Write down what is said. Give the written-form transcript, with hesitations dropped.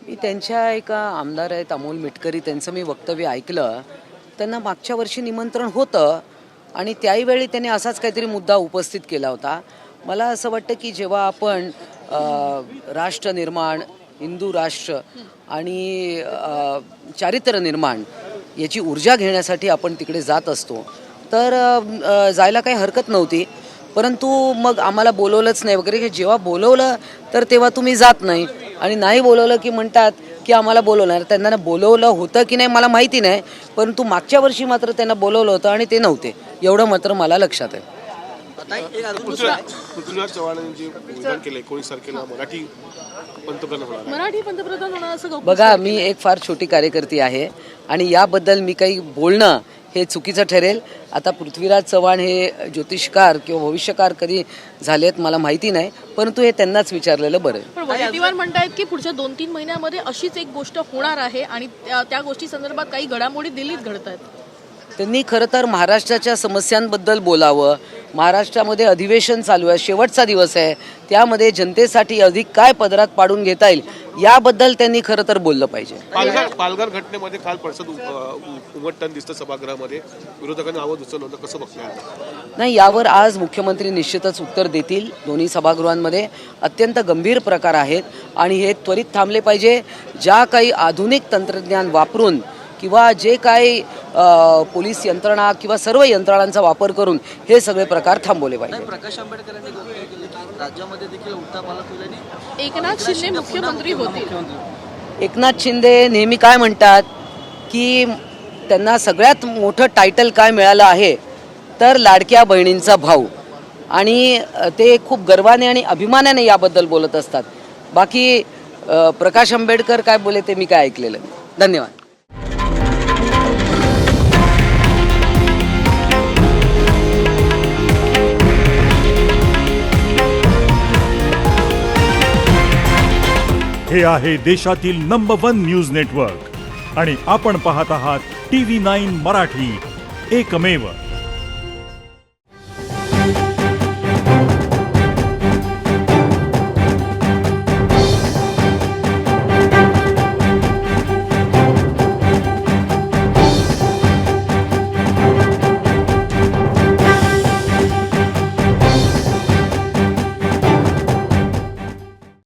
मी त्यांच्या एका आमदार आहेत अमोल मिटकरी, त्यांचं मी वक्तव्य ऐकलं. त्यांना मागच्या वर्षी निमंत्रण होतं आणि त्याही त्यांनी असाच काहीतरी मुद्दा उपस्थित केला होता. मला असं वाटतं की जेव्हा आपण राष्ट्र निर्माण, हिंदू राष्ट्र आणि चारित्र्य निर्माण याची ऊर्जा घेण्यासाठी आपण तिकडे जात असतो तर जायला काही हरकत नव्हती. परंतु मग आम्हाला बोलवलंच नाही वगैरे, की जेव्हा बोलवलं तर तेव्हा तुम्ही जात नाही आणि नाही बोलवलं की म्हणतात की आम्हाला बोलवणार. त्यांना बोलवलं होतं की नाही मला माहिती नाही, परंतु मागच्या वर्षी मात्र त्यांना बोलवलं होतं आणि ते नव्हते, एवढं मात्र मला लक्षात आहे. पृथ्वीराज चव्हाणांनी जे विधान केलं 19 तारखेला मराठी पंतप्रधान होणार असं बघा, मी एक फार छोटी कार्यकर्ती आहे आणि याबद्दल मी काही बोलणं हे चुकीचं ठरेल. आता पृथ्वीराज चव्हाण हे ज्योतिषकार किंवा भविष्यकार कधी झालेत मला माहिती नाही, परंतु हे त्यांनाच विचारलेलं बरं. पण वडेट्टीवार म्हणतायत की पुढच्या 2-3 महिन्यामध्ये अशीच एक गोष्ट होणार आहे आणि त्या गोष्टी संदर्भात काही घडामोडी दिल्लीत घडत आहेत. त्यांनी खरं तर महाराष्ट्राच्या समस्यांबद्दल बोलावं. महाराष्ट्रामध्ये अधिवेशन चालू आहे, शेवटचा दिवस आहे, त्यामध्ये जनतेसाठी अधिक काय पदरात पाडून घेता येईल याबद्दल त्यांनी खरं तर बोललं पाहिजे. पालघर घटनेमध्ये काल पडसद उमटताना दिसतं सभागृहामध्ये, विरोधकांनी आवाज उचललं होतं, कसं बघताय? नाही, यावर आज मुख्यमंत्री निश्चितच उत्तर देतील. दोन्ही सभागृहांमध्ये अत्यंत गंभीर प्रकार आहेत आणि हे त्वरित थांबले पाहिजे. ज्या काही आधुनिक तंत्रज्ञान वापरून किंवा जे काही पोलीस यंत्रणा किंवा सर्व यंत्रणांचा वापर करून हे सगळे प्रकार थांबवले पाहिजे. प्रकाश आंबेडकरांनी घोषणा केली की राज्यामध्ये देखील उठाव केल्याने एकनाथ शिंदे मुख्यमंत्री होतील. एकनाथ शिंदे नेहमी काय म्हणतात की त्यांना सगळ्यात मोठं टायटल काय मिळालं आहे तर लाडक्या बहिणींचा भाऊ, आणि ते खूप गर्वाने आणि अभिमानाने याबद्दल बोलत असतात. बाकी प्रकाश आंबेडकर काय बोले ते मी काय ऐकलेलं. धन्यवाद. हे आहे देशातील नंबर 1 न्यूज नेटवर्क आणि आपण पाहत आहात TV9 मराठी, एकमेव.